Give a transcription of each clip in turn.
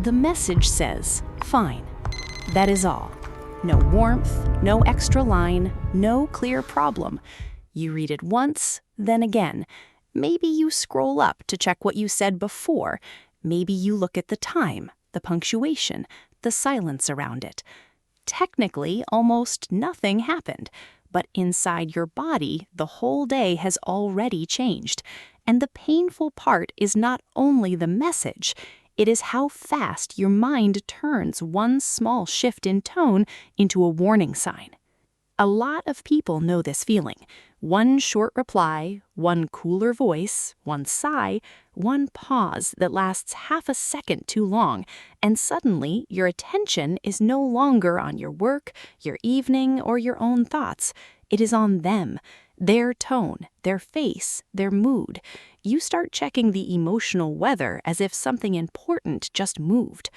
The message says, fine. That is all. No warmth, no extra line, no clear problem. You read it once, then again. Maybe you scroll up to check what you said before. Maybe you look at the time, the punctuation, the silence around it. Technically, almost nothing happened, but inside your body, the whole day has already changed. And the painful part is not only the message, it is how fast your mind turns one small shift in tone into a warning sign. A lot of people know this feeling. One short reply, one cooler voice, one sigh, one pause that lasts half a second too long, and suddenly your attention is no longer on your work, your evening, or your own thoughts. It is on them, their tone, their face, their mood. You start checking the emotional weather as if something important just moved.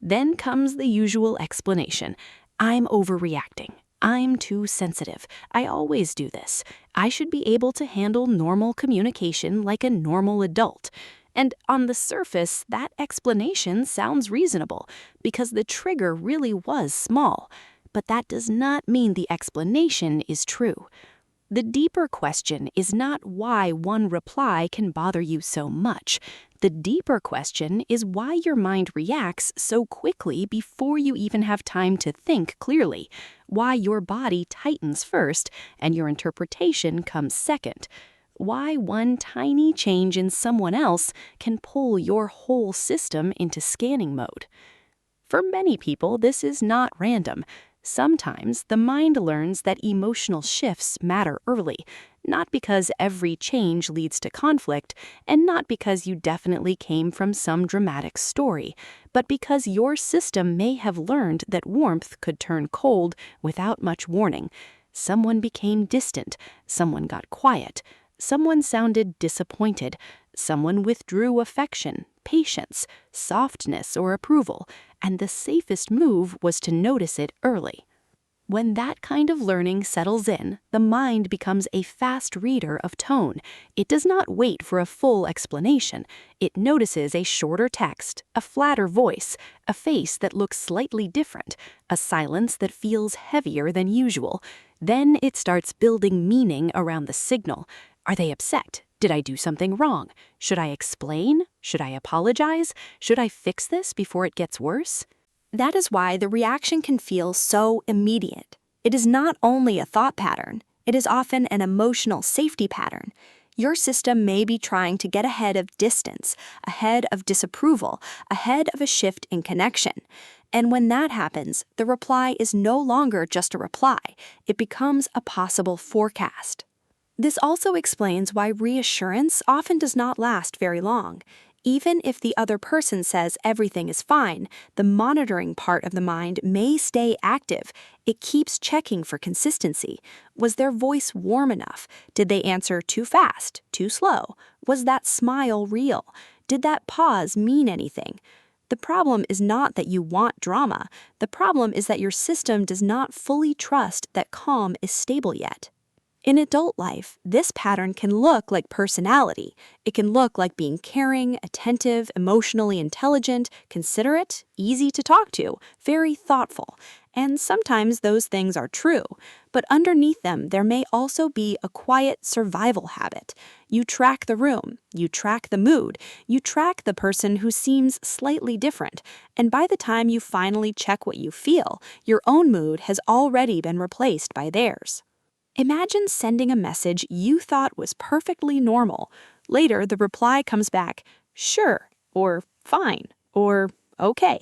Then comes the usual explanation. I'm overreacting. I'm too sensitive. I always do this. I should be able to handle normal communication like a normal adult. And on the surface, that explanation sounds reasonable because the trigger really was small. But that does not mean the explanation is true. The deeper question is not why one reply can bother you so much. The deeper question is why your mind reacts so quickly before you even have time to think clearly, why your body tightens first and your interpretation comes second, why one tiny change in someone else can pull your whole system into scanning mode. For many people, this is not random. Sometimes the mind learns that emotional shifts matter early, not because every change leads to conflict, and not because you definitely came from some dramatic story, but because your system may have learned that warmth could turn cold without much warning. Someone became distant, someone got quiet, someone sounded disappointed, someone withdrew affection, patience, softness, or approval, and the safest move was to notice it early. When that kind of learning settles in, the mind becomes a fast reader of tone. It does not wait for a full explanation. It notices a shorter text, a flatter voice, a face that looks slightly different, a silence that feels heavier than usual. Then it starts building meaning around the signal. Are they upset? Did I do something wrong? Should I explain? Should I apologize? Should I fix this before it gets worse? That is why the reaction can feel so immediate. It is not only a thought pattern, it is often an emotional safety pattern. Your system may be trying to get ahead of distance, ahead of disapproval, ahead of a shift in connection. And when that happens, the reply is no longer just a reply. It becomes a possible forecast. This also explains why reassurance often does not last very long. Even if the other person says everything is fine, the monitoring part of the mind may stay active. It keeps checking for consistency. Was their voice warm enough? Did they answer too fast, too slow? Was that smile real? Did that pause mean anything? The problem is not that you want drama. The problem is that your system does not fully trust that calm is stable yet. In adult life, this pattern can look like personality. It can look like being caring, attentive, emotionally intelligent, considerate, easy to talk to, very thoughtful. And sometimes those things are true. But underneath them, there may also be a quiet survival habit. You track the room, you track the mood, you track the person who seems slightly different. And by the time you finally check what you feel, your own mood has already been replaced by theirs. Imagine sending a message you thought was perfectly normal. Later, the reply comes back, sure, or fine, or okay.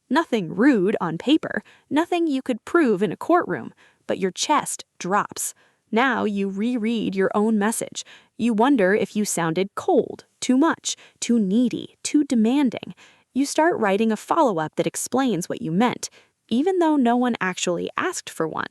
Nothing rude on paper, nothing you could prove in a courtroom, but your chest drops. Now you reread your own message. You wonder if you sounded cold, too much, too needy, too demanding. You start writing a follow-up that explains what you meant, even though no one actually asked for one.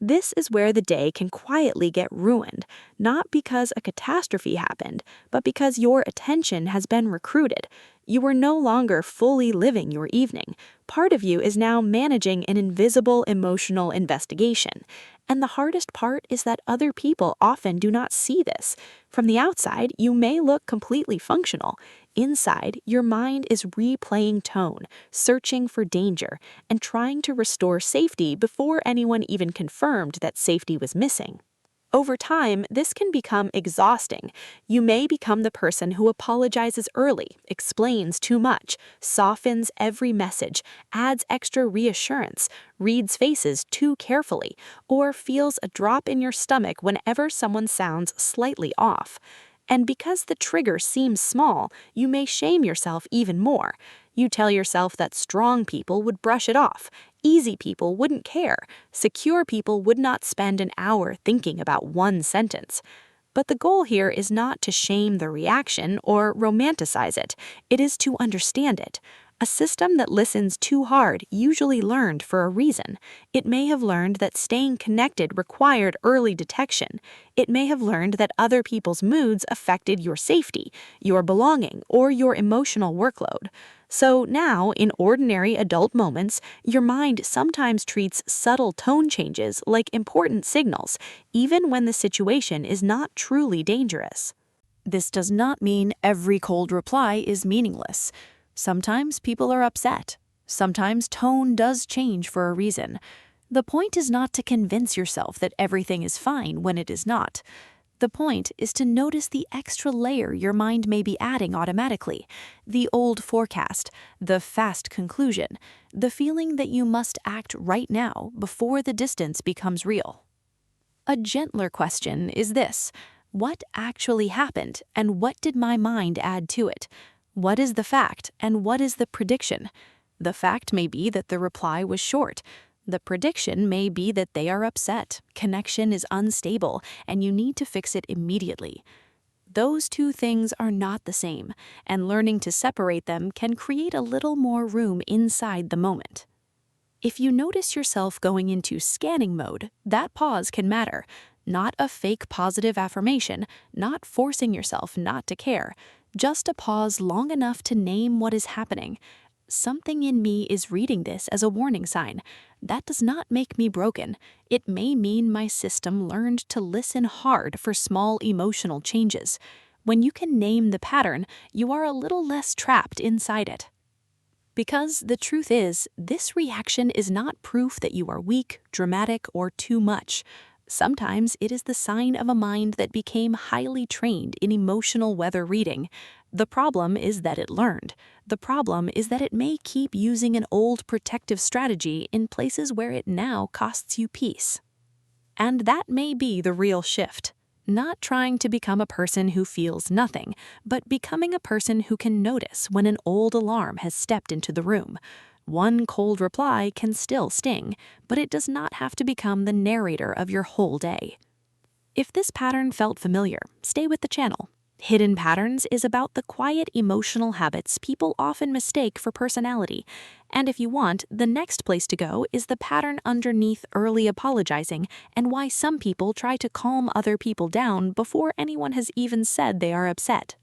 This is where the day can quietly get ruined, not because a catastrophe happened, but because your attention has been recruited. You are no longer fully living your evening. Part of you is now managing an invisible emotional investigation. And the hardest part is that other people often do not see this. From the outside, you may look completely functional. Inside, your mind is replaying tone, searching for danger, and trying to restore safety before anyone even confirmed that safety was missing. Over time, this can become exhausting. You may become the person who apologizes early, explains too much, softens every message, adds extra reassurance, reads faces too carefully, or feels a drop in your stomach whenever someone sounds slightly off. And because the trigger seems small, you may shame yourself even more. You tell yourself that strong people would brush it off, easy people wouldn't care, secure people would not spend an hour thinking about one sentence. But the goal here is not to shame the reaction or romanticize it, it is to understand it. A system that listens too hard usually learned for a reason. It may have learned that staying connected required early detection. It may have learned that other people's moods affected your safety, your belonging, or your emotional workload. So now, in ordinary adult moments, your mind sometimes treats subtle tone changes like important signals, even when the situation is not truly dangerous. This does not mean every cold reply is meaningless. Sometimes people are upset. Sometimes tone does change for a reason. The point is not to convince yourself that everything is fine when it is not. The point is to notice the extra layer your mind may be adding automatically, the old forecast, the fast conclusion, the feeling that you must act right now before the distance becomes real. A gentler question is this: what actually happened, and what did my mind add to it? What is the fact, and what is the prediction? The fact may be that the reply was short. The prediction may be that they are upset, connection is unstable, and you need to fix it immediately. Those two things are not the same, and learning to separate them can create a little more room inside the moment. If you notice yourself going into scanning mode, that pause can matter. Not a fake positive affirmation, not forcing yourself not to care, just a pause long enough to name what is happening. Something in me is reading this as a warning sign. That does not make me broken. It may mean my system learned to listen hard for small emotional changes. When you can name the pattern, you are a little less trapped inside it. Because the truth is, this reaction is not proof that you are weak, dramatic, or too much. Sometimes it is the sign of a mind that became highly trained in emotional weather reading. The problem is that it learned. The problem is that it may keep using an old protective strategy in places where it now costs you peace. And that may be the real shift. Not trying to become a person who feels nothing, but becoming a person who can notice when an old alarm has stepped into the room. One cold reply can still sting, but it does not have to become the narrator of your whole day. If this pattern felt familiar, stay with the channel. Hidden Patterns is about the quiet emotional habits people often mistake for personality. And if you want, the next place to go is the pattern underneath early apologizing and why some people try to calm other people down before anyone has even said they are upset.